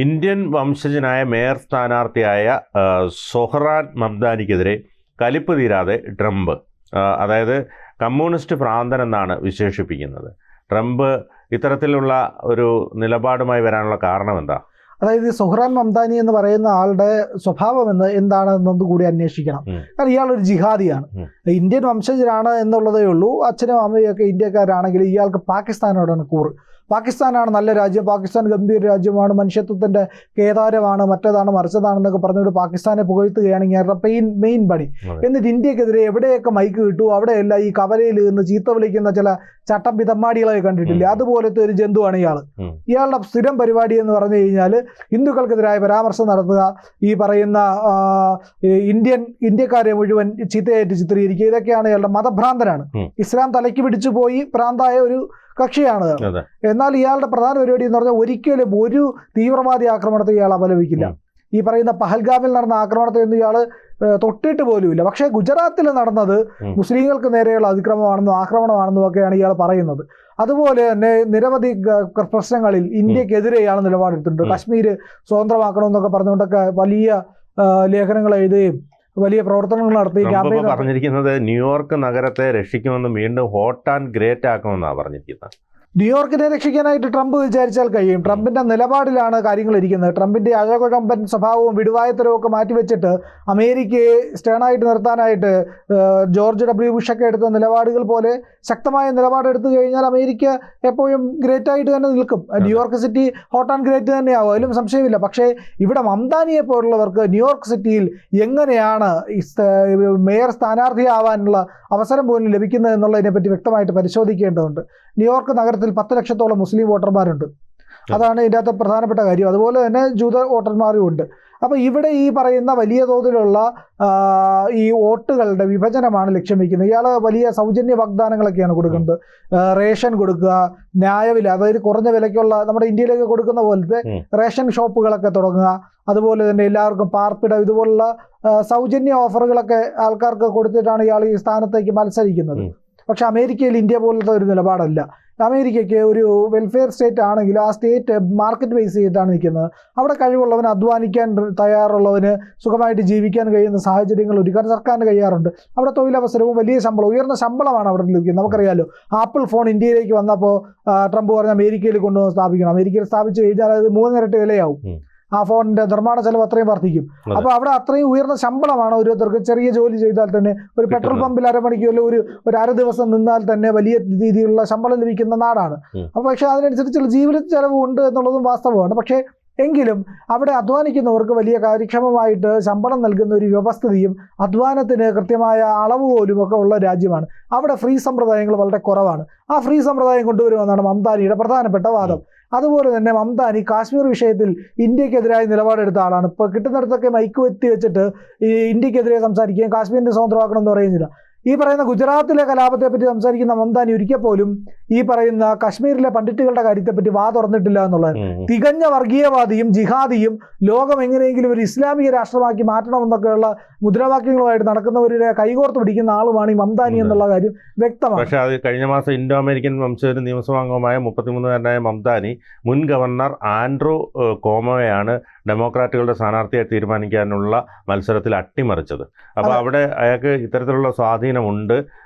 Indian വംശജനായ mayor സ്ഥാനാർത്ഥിയായ Zohran മംദാനിക്കെതിരെ കലിപ്പ് തീരാതെ ട്രംപ്, അതായത് കമ്മ്യൂണിസ്റ്റ് ഭ്രാന്തൻ എന്നാണ് വിശേഷിപ്പിക്കുന്നത്. ട്രംപ് ഇത്തരത്തിലുള്ള ഒരു നിലപാടുമായി വരാനുള്ള കാരണം എന്താ? അതായത് സൊഹ്റാൻ മംദാനി എന്ന് പറയുന്ന ആളുടെ സ്വഭാവം എന്താണെന്നൊന്നും കൂടി അന്വേഷിക്കണം. കാരണം ഇയാളൊരു ജിഹാദിയാണ്, ഇന്ത്യൻ വംശജനാണ് എന്നുള്ളതേ ഉള്ളൂ. അച്ഛനും അമ്മയൊക്കെ ഇന്ത്യക്കാരാണെങ്കിൽ ഇയാൾക്ക് പാകിസ്ഥാനോടാണ് കൂറ്. പാകിസ്ഥാനാണ് നല്ല രാജ്യം, പാകിസ്ഥാൻ ഗംഭീര രാജ്യമാണ്, മനുഷ്യത്വത്തിൻ്റെ കേദാരമാണ്, മറ്റേതാണ് മറിച്ചതാണെന്നൊക്കെ പറഞ്ഞുകൊണ്ട് പാകിസ്ഥാനെ പുകഴ്ത്തുകയാണ് ഇയാളുടെ മെയിൻ പണി. എന്നിട്ട് ഇന്ത്യക്കെതിരെ എവിടെയൊക്കെ മൈക്ക് കിട്ടു അവിടെയെല്ലാം ഈ കവലയിൽ നിന്ന് ചീത്ത വിളിക്കുന്ന ചില ചട്ടം പിതമ്മാടികളെ കണ്ടിട്ടില്ലേ, അതുപോലത്തെ ഒരു ജന്തുവാണ് ഇയാൾ. ഇയാളുടെ സ്ഥിരം പരിപാടി എന്ന് പറഞ്ഞു കഴിഞ്ഞാൽ ഹിന്ദുക്കൾക്കെതിരായ പരാമർശം നടത്തുക, ഈ പറയുന്ന ഇന്ത്യക്കാരെ മുഴുവൻ ചീത്തയായിട്ട് ചിത്രീകരിക്കുക, ഇതൊക്കെയാണ് ഇയാളുടെ മതഭ്രാന്തനാണ്. ഇസ്ലാം തലയ്ക്ക് പിടിച്ചു പോയി ഭ്രാന്തായ ഒരു കക്ഷിയാണ്. എന്നാൽ ഇയാളുടെ പ്രധാന പരിപാടി എന്ന് പറഞ്ഞാൽ ഒരിക്കലും ഒരു തീവ്രവാദി ആക്രമണത്തെ ഇയാൾ അപലപിക്കില്ല. ഈ പറയുന്ന പഹൽഗാമിൽ നടന്ന ആക്രമണത്തെ ഒന്നും ഇയാൾ തൊട്ടിട്ട് പോലുമില്ല. പക്ഷേ ഗുജറാത്തിൽ നടന്നത് മുസ്ലിങ്ങൾക്ക് നേരെയുള്ള അതിക്രമമാണെന്നും ആക്രമണമാണെന്നും ഒക്കെയാണ് ഇയാൾ പറയുന്നത്. അതുപോലെ തന്നെ നിരവധി പ്രശ്നങ്ങളിൽ ഇന്ത്യക്കെതിരെ ഇയാൾ നിലപാടെടുത്തിട്ടുണ്ട്. കശ്മീർ സ്വതന്ത്രമാക്കണമെന്നൊക്കെ പറഞ്ഞുകൊണ്ടൊക്കെ വലിയ ലേഖനങ്ങൾ എഴുതുകയും വലിയ പ്രവർത്തനങ്ങൾ നടത്തി. പറഞ്ഞിരിക്കുന്നത് ന്യൂയോർക്ക് നഗരത്തെ രക്ഷിക്കുമെന്ന് വീണ്ടും ഹോട്ട് ആൻഡ് ഗ്രേറ്റ് ആക്കുമെന്നാണ് പറഞ്ഞിരിക്കുന്നത്. ന്യൂയോർക്കിനെ രക്ഷിക്കാനായിട്ട് ട്രംപ് വിചാരിച്ചാൽ കഴിയും. ട്രംപിന്റെ നിലപാടിലാണ് കാര്യങ്ങൾ ഇരിക്കുന്നത്. ട്രംപിന്റെ അഴകുഴമ്പൻ സ്വഭാവവും വിടുവായത്തരവും ഒക്കെ മാറ്റിവെച്ചിട്ട് അമേരിക്കയെ സ്റ്റേണായിട്ട് നിർത്താനായിട്ട് ജോർജ് ഡബ്ല്യു ബുഷൊക്കെ എടുത്ത നിലപാടുകൾ പോലെ ശക്തമായ നിലപാടെടുത്തു കഴിഞ്ഞാൽ അമേരിക്ക എപ്പോഴും ഗ്രേറ്റ് ആയിട്ട് തന്നെ നിൽക്കും. New York city hot and great തന്നെയാവും, അതിലും സംശയമില്ല. പക്ഷേ ഇവിടെ മംദാനിയെ പോലുള്ളവർക്ക് ന്യൂയോർക്ക് സിറ്റിയിൽ എങ്ങനെയാണ് മേയർ സ്ഥാനാർത്ഥിയാവാനുള്ള അവസരം പോലും ലഭിക്കുന്നത് എന്നുള്ളതിനെപ്പറ്റി വ്യക്തമായിട്ട് പരിശോധിക്കേണ്ടതുണ്ട്. ന്യൂയോർക്ക് നഗരത്തിൽ 10 ലക്ഷത്തോളം മുസ്ലിം വോട്ടർമാരുണ്ട്. അതാണ് ഇതിൻ്റെ അകത്ത് പ്രധാനപ്പെട്ട കാര്യം. അതുപോലെ തന്നെ ജൂത വോട്ടർമാരും ഉണ്ട്. അപ്പോൾ ഇവിടെ ഈ പറയുന്ന വലിയ തോതിലുള്ള ഈ വോട്ടുകളുടെ വിഭജനമാണ് ലക്ഷ്യം വയ്ക്കുന്നത്. ഇയാൾ വലിയ സൗജന്യ വാഗ്ദാനങ്ങളൊക്കെയാണ് കൊടുക്കുന്നത്. റേഷൻ കൊടുക്കുക, ന്യായവില, അതായത് കുറഞ്ഞ വിലയ്ക്കുള്ള നമ്മുടെ ഇന്ത്യയിലേക്ക് കൊടുക്കുന്ന പോലത്തെ റേഷൻ ഷോപ്പുകളൊക്കെ തുടങ്ങുക, അതുപോലെ തന്നെ എല്ലാവർക്കും പാർപ്പിടം, ഇതുപോലുള്ള സൗജന്യ ഓഫറുകളൊക്കെ ആൾക്കാർക്ക് കൊടുത്തിട്ടാണ് ഇയാൾ ഈ സ്ഥാനത്തേക്ക് മത്സരിക്കുന്നത്. പക്ഷെ അമേരിക്കയിൽ ഇന്ത്യ പോലത്തെ ഒരു നിലപാടല്ല. അമേരിക്കയ്ക്ക് ഒരു വെൽഫെയർ സ്റ്റേറ്റ് ആണെങ്കിലും ആ സ്റ്റേറ്റ് മാർക്കറ്റ് ബേസ് ചെയ്തിട്ടാണ് നിൽക്കുന്നത്. അവിടെ കഴിവുള്ളവന്, അധ്വാനിക്കാൻ തയ്യാറുള്ളവന്, സുഖമായിട്ട് ജീവിക്കാൻ കഴിയുന്ന സാഹചര്യങ്ങൾ ഒരുക്കാൻ സർക്കാരിന് കഴിയാറുണ്ട്. അവിടെ തൊഴിലവസരവും വലിയ ശമ്പളം, ഉയർന്ന ശമ്പളമാണ് അവിടെ ലഭിക്കുന്നത്. നമുക്കറിയാലോ, ആപ്പിൾ ഫോൺ ഇന്ത്യയിലേക്ക് വന്നപ്പോൾ ട്രംപ് പറഞ്ഞ് അമേരിക്കയിൽ കൊണ്ടുവന്ന് സ്ഥാപിക്കണം. അമേരിക്കയിൽ സ്ഥാപിച്ചു കഴിഞ്ഞാൽ അത് 3 ഇരട്ടി വിലയാവും. ആ ഫോണിന്റെ നിർമ്മാണ ചെലവ് അത്രയും വർദ്ധിക്കും. അപ്പോൾ അവിടെ അത്രയും ഉയർന്ന ശമ്പളമാണ് ഓരോരുത്തർക്ക്. ചെറിയ ജോലി ചെയ്താൽ തന്നെ, ഒരു പെട്രോൾ പമ്പിൽ അരമണിക്കൂറിൽ ഒരു അര ദിവസം നിന്നാൽ തന്നെ വലിയ രീതിയിലുള്ള ശമ്പളം ലഭിക്കുന്ന നാടാണ്. അപ്പോൾ പക്ഷേ അതിനനുസരിച്ചുള്ള ജീവിത ചെലവ് ഉണ്ട് എന്നുള്ളതും വാസ്തവമാണ്. പക്ഷേ എങ്കിലും അവിടെ അധ്വാനിക്കുന്നവർക്ക് വലിയ കാര്യക്ഷമമായിട്ട് ശമ്പളം നൽകുന്ന ഒരു വ്യവസ്ഥിതിയും അധ്വാനത്തിന് കൃത്യമായ അളവ് പോലും ഒക്കെ ഉള്ള രാജ്യമാണ്. അവിടെ ഫ്രീ സമ്പ്രദായങ്ങൾ വളരെ കുറവാണ്. ആ ഫ്രീ സമ്പ്രദായം കൊണ്ടുവരുമെന്നാണ് മംദാനിയുടെ പ്രധാനപ്പെട്ട വാദം. അതുപോലെ തന്നെ മംദാനി കാശ്മീർ വിഷയത്തിൽ ഇന്ത്യക്കെതിരായി നിലപാടെടുത്ത ആളാണ്. ഇപ്പോൾ കിട്ടുന്നിടത്തൊക്കെ മൈക്ക് വെത്തി വെച്ചിട്ട് ഈ ഇന്ത്യക്കെതിരെ സംസാരിക്കുകയും കാശ്മീരിനെ സ്വതന്ത്രമാക്കണം എന്ന് പറയുന്നില്ല. ഈ പറയുന്ന ഗുജറാത്തിലെ കലാപത്തെ പറ്റി സംസാരിക്കുന്ന മംദാനി ഒരിക്കൽ പോലും ഈ പറയുന്ന കശ്മീരിലെ പണ്ഡിറ്റുകളുടെ കാര്യത്തെപ്പറ്റി വാ തുറന്നിട്ടില്ല എന്നുള്ളത്. തികഞ്ഞ വർഗീയവാദിയും ജിഹാദിയും ലോകം എങ്ങനെയെങ്കിലും ഒരു ഇസ്ലാമിക രാഷ്ട്രമാക്കി മാറ്റണമെന്നൊക്കെയുള്ള മുദ്രാവാക്യങ്ങളുമായിട്ട് നടക്കുന്നവരുടെ കൈകോർത്ത് പിടിക്കുന്ന ആളുമാണ് ഈ മംദാനി എന്നുള്ള കാര്യം വ്യക്തമാണ്. പക്ഷേ അത് കഴിഞ്ഞ മാസം ഇൻഡോ അമേരിക്കൻ വംശജരും നിയമസഭാംഗവുമായ 33-കാരനായ മംദാനി മുൻ ഗവർണർ ആൻഡ്രൂ കോമോയാണ് ഡെമോക്രാറ്റുകളുടെ സ്ഥാനാർത്ഥിയെ തീരുമാനിക്കാനുള്ള മത്സരത്തിൽ അട്ടിമറിച്ചത്. അപ്പോൾ അവിടെ അയാൾക്ക് ഇത്തരത്തിലുള്ള സ്വാധീനമുണ്ട്,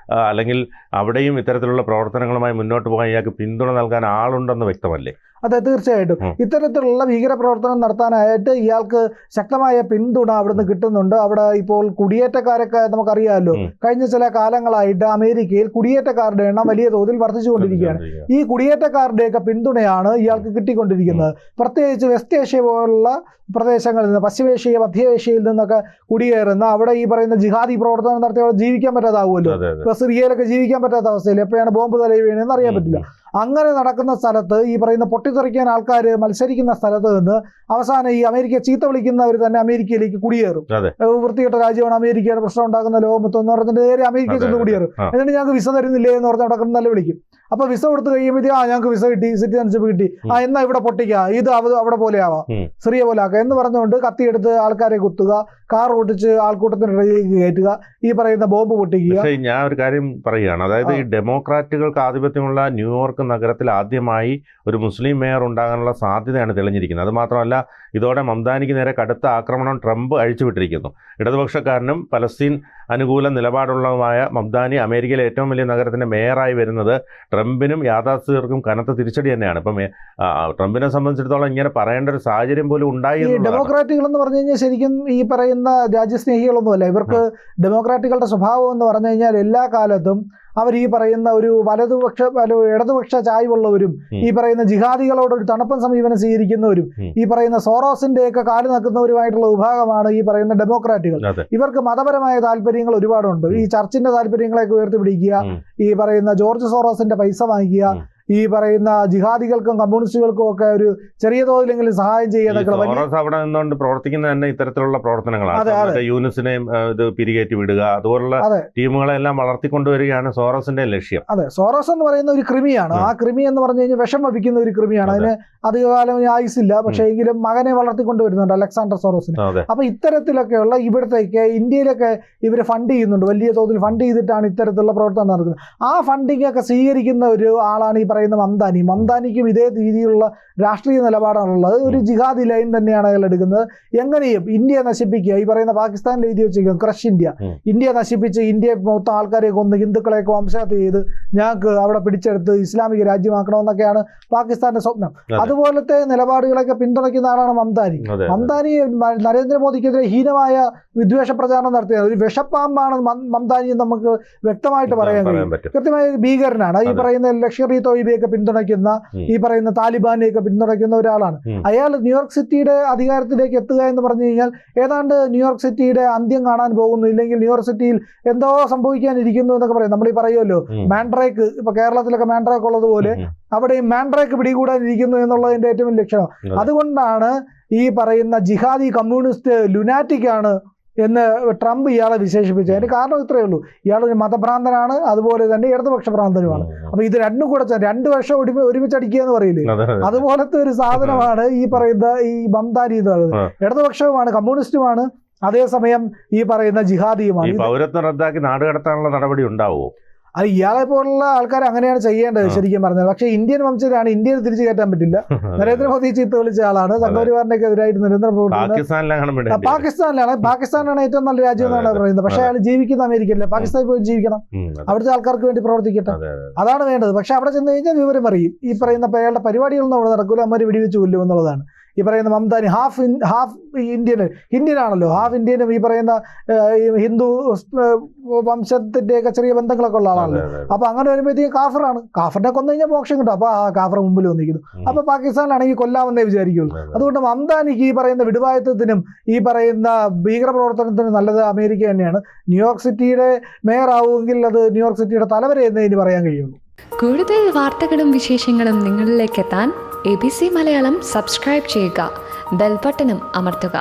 അല്ലെങ്കിൽ അവിടെയും ഇത്തരത്തിലുള്ള പ്രവർത്തനങ്ങളുമായി മുന്നോട്ട് പോകാൻ ഇയാൾക്ക് പിന്തുണ നൽകാൻ ആളുണ്ടെന്ന് വ്യക്തമല്ലേ? അതെ, തീർച്ചയായിട്ടും ഇത്തരത്തിലുള്ള ഭീകരപ്രവർത്തനം നടത്താനായിട്ട് ഇയാൾക്ക് ശക്തമായ പിന്തുണ അവിടുന്ന് കിട്ടുന്നുണ്ട്. അവിടെ ഇപ്പോൾ കുടിയേറ്റക്കാരൊക്കെ നമുക്കറിയാമല്ലോ, കഴിഞ്ഞ ചില കാലങ്ങളായിട്ട് അമേരിക്കയിൽ കുടിയേറ്റക്കാരുടെ എണ്ണം വലിയ തോതിൽ വർദ്ധിച്ചുകൊണ്ടിരിക്കുകയാണ്. ഈ കുടിയേറ്റക്കാരുടെയൊക്കെ പിന്തുണയാണ് ഇയാൾക്ക് കിട്ടിക്കൊണ്ടിരിക്കുന്നത്. പ്രത്യേകിച്ച് വെസ്റ്റ് ഏഷ്യ പോലുള്ള പ്രദേശങ്ങളിൽ നിന്ന്, പശ്ചിമേഷ്യ, മധ്യേഷ്യയിൽ നിന്നൊക്കെ കുടിയേറുന്ന, അവിടെ ഈ പറയുന്ന ജിഹാദി പ്രവർത്തനം നടത്തി അവിടെ ജീവിക്കാൻ പറ്റാതാവുമല്ലോ. ഇപ്പൊ സിറിയയിലൊക്കെ ജീവിക്കാൻ പറ്റാത്ത അവസ്ഥയിൽ എപ്പോഴാണ് ബോംബ് തലയിൽ വീണെന്ന് അറിയാൻ പറ്റില്ല. അങ്ങനെ നടക്കുന്ന സ്ഥലത്ത്, ഈ പറയുന്ന പൊട്ടിത്തെറിക്കാൻ ആൾക്കാർ മത്സരിക്കുന്ന സ്ഥലത്ത് നിന്ന് അവസാനം ഈ അമേരിക്ക ചീത്ത വിളിക്കുന്നവർ തന്നെ അമേരിക്കയിലേക്ക് കുടിയേറും. വൃത്തികെട്ട രാജ്യമാണ് അമേരിക്കയുടെ പ്രശ്നം ഉണ്ടാക്കുന്ന ലോകമൊത്തം എന്ന് പറഞ്ഞിട്ട് നേരെ അമേരിക്കയിൽ ചെന്ന് കുടിയേറും. എന്നിട്ട് ഞങ്ങൾക്ക് വിസ തരുന്നില്ലേ എന്ന് പറഞ്ഞ് അവിടെ നല്ല വിളിക്കും. അപ്പോൾ വിസ കൊടുത്ത് കഴിയുമ്പോഴത്തേക്ക് ഞങ്ങൾക്ക് വിസ കിട്ടി, സിറ്റിസൺഷിപ്പ് കിട്ടി, എന്നാ ഇവിടെ പൊട്ടിക്കുക, ഇത് അവിടെ പോലെ ആവാം, സിറിയ പോലെ ആക്കുക എന്ന് പറഞ്ഞുകൊണ്ട് കത്തിയെടുത്ത് ആൾക്കാരെ കുത്തുക, കാർ ഓടിച്ച് ആൾക്കൂട്ടത്തിനിടയിലേക്ക് കയറ്റുക, ഈ പറയുന്ന ബോംബ് പൊട്ടിക്കുക. ഞാൻ ഒരു കാര്യം പറയുകയാണ്, അതായത് ഈ ഡെമോക്രാറ്റുകൾക്ക് ആധിപത്യമുള്ള ന്യൂയോർക്ക് ന്യൂയോർക്ക് നഗരത്തിൽ ആദ്യമായി ഒരു മുസ്ലിം മേയർ ഉണ്ടാകാനുള്ള സാധ്യതയാണ് തെളിഞ്ഞിരിക്കുന്നത്. അതുമാത്രമല്ല, ഇതോടെ മംദാനിക്ക് നേരെ കടുത്ത ആക്രമണം ട്രംപ് അഴിച്ചുവിട്ടിരിക്കുന്നു. ഇടതുപക്ഷക്കാരനും പലസ്തീൻ അനുകൂല നിലപാടുള്ളതുമായ മംദാനി അമേരിക്കയിലെ ഏറ്റവും വലിയ നഗരത്തിൻ്റെ മേയറായി വരുന്നത് ട്രംപിനും യാഥാസ്ഥികർക്കും കനത്ത തിരിച്ചടി തന്നെയാണ്. ഇപ്പം ട്രംപിനെ സംബന്ധിച്ചിടത്തോളം ഇങ്ങനെ പറയേണ്ട ഒരു സാഹചര്യം പോലും ഉണ്ടായി. ഈ ഡെമോക്രാറ്റുകൾ എന്ന് പറഞ്ഞു കഴിഞ്ഞാൽ ശരിക്കും ഈ പറയുന്ന രാജ്യസ്നേഹികളൊന്നുമല്ല. ഇവർക്ക് ഡെമോക്രാറ്റുകളുടെ സ്വഭാവം എന്ന് പറഞ്ഞു കഴിഞ്ഞാൽ എല്ലാ കാലത്തും അവർ ഈ പറയുന്ന ഒരു ഇടതുപക്ഷ ചായ്വുള്ളവരും ഈ പറയുന്ന ജിഹാദികളോടൊരു തണുപ്പൻ സമീപനം സ്വീകരിക്കുന്നവരും ഈ പറയുന്ന സോറോസിന്റെ ഒക്കെ കാല് നക്കുന്നവരുമായിട്ടുള്ള വിഭാഗമാണ് ഈ പറയുന്ന ഡെമോക്രാറ്റുകൾ. ഇവർക്ക് മതപരമായ താല്പര്യങ്ങൾ ഒരുപാടുണ്ട്. ഈ ചർച്ചിന്റെ താല്പര്യങ്ങളെയൊക്കെ ഉയർത്തിപ്പിടിക്കുക, ഈ പറയുന്ന ജോർജ് സോറോസിന്റെ പൈസ വാങ്ങിക്കുക, ഈ പറയുന്ന ജിഹാദികൾക്കും കമ്മ്യൂണിസ്റ്റുകൾക്കും ഒക്കെ ഒരു ചെറിയ തോതിലെങ്കിലും സഹായം ചെയ്യുന്നതൊക്കെ അവിടെ നിന്നുകൊണ്ട് പ്രവർത്തിക്കുന്ന തന്നെ ഇത്തരത്തിലുള്ള പ്രവർത്തനങ്ങളാണ്. യൂനിസിനെയും ഇത് പിരികേറ്റി വിടുക, അതുപോലുള്ള ടീമുകളെല്ലാം വളർത്തിക്കൊണ്ടുവരികയാണ് സോറോസിന്റെ ലക്ഷ്യം. അതെ, സോറോസ് എന്ന് പറയുന്ന ഒരു കൃമിയാണ്. ആ കൃമി എന്ന് പറഞ്ഞു കഴിഞ്ഞാൽ വിഷം വഹിക്കുന്ന ഒരു കൃമിയാണ്. അതിന് അധികകാലം ആയുസില്ല, പക്ഷേ എങ്കിലും മകനെ വളർത്തിക്കൊണ്ടുവരുന്നുണ്ട്, അലക്സാണ്ടർ സോറോസിന്. അപ്പൊ ഇത്തരത്തിലൊക്കെയുള്ള ഇവിടത്തേക്ക് ഇന്ത്യയിലൊക്കെ ഇവർ ഫണ്ട് ചെയ്യുന്നുണ്ട്, വലിയ തോതിൽ ഫണ്ട് ചെയ്തിട്ടാണ് ഇത്തരത്തിലുള്ള പ്രവർത്തനം നടക്കുന്നത്. ആ ഫണ്ടിങ് ഒക്കെ സ്വീകരിക്കുന്ന ഒരു ആളാണ് ഈ പറയുന്ന മംദാനിക്കും ഇതേ രീതിയിലുള്ള രാഷ്ട്രീയ നിലപാടാണുള്ളത്. ഒരു ജിഹാദി ലൈൻ തന്നെയാണ് അയാൾ എടുക്കുന്നത്. എങ്ങനെയും ഇന്ത്യയെ നശിപ്പിക്കുക, ഈ പറയുന്ന പാകിസ്ഥാനിൽ എഴുതി വെച്ചിരിക്കുന്നത് ക്രഷ് ഇന്ത്യ നശിപ്പിച്ച് ഇന്ത്യയെ മൊത്തം ആൾക്കാരെ കൊന്ന് ഹിന്ദുക്കളെയൊക്കെ വംശഹത്യ ചെയ്ത് ഞങ്ങൾക്ക് അവിടെ പിടിച്ചെടുത്ത് ഇസ്ലാമിക രാജ്യമാക്കണമെന്നൊക്കെയാണ് പാകിസ്ഥാന്റെ സ്വപ്നം. അതുപോലത്തെ നിലപാടുകളൊക്കെ പിന്തുണയ്ക്കുന്ന ആളാണ് മംദാനി. നരേന്ദ്രമോദിക്കെതിരെ ഹീനമായ വിദ്വേഷ പ്രചാരണം നടത്തിയത് ഒരു വിഷപ്പാമ്പാണ് മംദാനി എന്ന് നമുക്ക് വ്യക്തമായിട്ട് പറയാൻ കഴിയും. കൃത്യമായ ഭീകരനാണ്. ഈ പറയുന്ന ലഷ്കർ-ഇ തോയ്ബയൊക്കെ പിന്തുണയ്ക്കുന്ന, ഈ പറയുന്ന താലിബാനെയൊക്കെ പിന്തുണയ്ക്കുന്ന ഒരാളാണ് അയാൾ. ന്യൂയോർക്ക് സിറ്റിയുടെ അധികാരത്തിലേക്ക് എത്തുക എന്ന് പറഞ്ഞു കഴിഞ്ഞാൽ ഏതാണ്ട് ന്യൂയോർക്ക് സിറ്റിയുടെ അന്ത്യം കാണാൻ പോകുന്നു, ഇല്ലെങ്കിൽ ന്യൂയോർക്ക് സിറ്റിയിൽ എന്തോ സംഭവിക്കാനിരിക്കുന്നു എന്നൊക്കെ പറയും. നമ്മൾ ഈ പറയുമല്ലോ മാൻഡ്രേക്ക്, ഇപ്പൊ കേരളത്തിലൊക്കെ മാൻഡ്രേക്ക് ഉള്ളതുപോലെ അവിടെയും മാൻഡ്രേക്ക് പിടികൂടാനിരിക്കുന്നു എന്നുള്ളതിന്റെ ഏറ്റവും വലിയ ലക്ഷണം. അതുകൊണ്ടാണ് ഈ പറയുന്ന ജിഹാദി കമ്മ്യൂണിസ്റ്റ് ലുനാറ്റിക്കാണ് എന്ന് ട്രംപ് ഇയാളെ വിശേഷിപ്പിച്ചത്. അതിന് കാരണം ഇത്രയേ ഉള്ളൂ, ഇയാളൊരു മതഭ്രാന്തനാണ്, അതുപോലെ തന്നെ ഇടതുപക്ഷ ഭ്രാന്തനുമാണ്. അപ്പൊ ഇത് രണ്ടും കൂടെ 2 വർഷം ഒരുമിച്ചടിക്കുക എന്ന് പറയില്ലേ, അതുപോലത്തെ ഒരു സാധനമാണ് ഈ പറയുന്ന ഈ മംദാനി എന്ന് പറയുന്നത്. ഇടതുപക്ഷവുമാണ്, കമ്മ്യൂണിസ്റ്റുമാണ്, അതേസമയം ഈ പറയുന്ന ജിഹാദിയുമാണ്. പൗരത്വം റദ്ദാക്കി നാടുകടത്താനുള്ള നടപടി ഉണ്ടാവുമോ? അത് ഇയാളെ പോലുള്ള ആൾക്കാർ അങ്ങനെയാണ് ചെയ്യേണ്ടത് ശരിക്കും പറഞ്ഞത്. പക്ഷേ ഇന്ത്യൻ വംശജരാണ്, ഇന്ത്യയിൽ തിരിച്ചു കയറ്റാൻ പറ്റില്ല. നരേന്ദ്രമോദി ചീത്ത വിളിച്ച ആളാണ്. സംഘപരിവാറിനൊക്കെ എതിരായിട്ട് നരേന്ദ്ര പ്രവർത്തനം പാകിസ്ഥാനിലാണ് ഏറ്റവും നല്ല രാജ്യം എന്നാണ് പറയുന്നത്. പക്ഷേ അയാൾ ജീവിക്കുന്ന അമേരിക്കയിലെ, പാകിസ്ഥാനിൽ പോയി ജീവിക്കണം, അവിടുത്തെ ആൾക്കാർക്ക് വേണ്ടി പ്രവർത്തിക്കട്ടെ, അതാണ് വേണ്ടത്. പക്ഷെ അവിടെ ചെന്ന് കഴിഞ്ഞാൽ വിവരം അറിയും. ഈ പറയുന്ന അയാളുടെ പരിപാടികളൊന്നും അവിടെ നടക്കൂല, അമ്മര് വെടിവെച്ച് കൊല്ലും എന്നുള്ളതാണ്. ഈ പറയുന്ന മംദാനി ഹാഫ് ഇന്ത്യൻ ആണല്ലോ, ഹാഫ് ഇന്ത്യനും ഈ പറയുന്ന ഹിന്ദു വംശത്തിന്റെയൊക്കെ ചെറിയ ബന്ധങ്ങളൊക്കെ ഉള്ള ആളാണല്ലോ. അപ്പൊ അങ്ങനെ വരുമ്പോഴത്തേക്കും കാഫറാണ്. കാഫറിനെ കൊന്നു കഴിഞ്ഞാൽ മോക്ഷം കിട്ടും. അപ്പൊ ആ കാഫർ മുമ്പിൽ വന്നിരിക്കുന്നു. അപ്പൊ പാകിസ്ഥാനിലാണെങ്കിൽ കൊല്ലാമെന്നേ വിചാരിക്കുള്ളൂ. അതുകൊണ്ട് മംദാനിക്ക് ഈ പറയുന്ന വിടുവായത്വത്തിനും ഈ പറയുന്ന ഭീകരപ്രവർത്തനത്തിനും നല്ലത് അമേരിക്ക തന്നെയാണ്. ന്യൂയോർക്ക് സിറ്റിയുടെ മേയർ ആവുമെങ്കിൽ അത് ന്യൂയോർക്ക് സിറ്റിയുടെ തലവരെ എന്നേ ഇനി പറയാൻ കഴിയുള്ളൂ. കൂടുതൽ വാർത്തകളും വിശേഷങ്ങളും നിങ്ങളിലേക്ക് എത്താൻ ABC മലയാളം സബ്സ്ക്രൈബ് ചെയ്യുക, ബെൽ ബട്ടണും അമർത്തുക.